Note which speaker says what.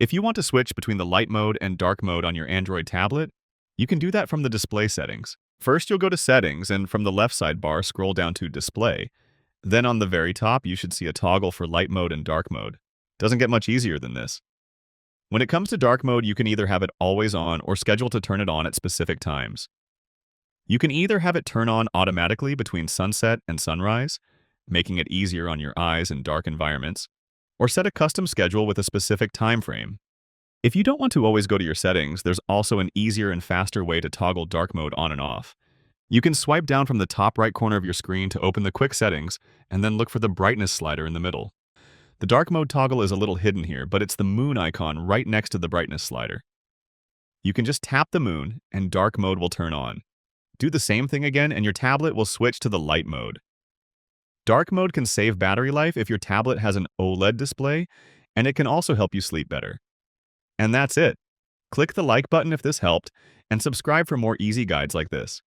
Speaker 1: If you want to switch between the light mode and dark mode on your Android tablet, you can do that from the display settings. First, you'll go to Settings and from the left sidebar, scroll down to Display. Then on the very top, you should see a toggle for light mode and dark mode. Doesn't get much easier than this. When it comes to dark mode, you can either have it always on or schedule to turn it on at specific times. You can either have it turn on automatically between sunset and sunrise, making it easier on your eyes in dark environments, or set a custom schedule with a specific time frame. If you don't want to always go to your settings, there's also an easier and faster way to toggle dark mode on and off. You can swipe down from the top right corner of your screen to open the quick settings, and then look for the brightness slider in the middle. The dark mode toggle is a little hidden here, but it's the moon icon right next to the brightness slider. You can just tap the moon, and dark mode will turn on. Do the same thing again, and your tablet will switch to the light mode. Dark mode can save battery life if your tablet has an OLED display, and it can also help you sleep better. And that's it. Click the like button if this helped, and subscribe for more easy guides like this.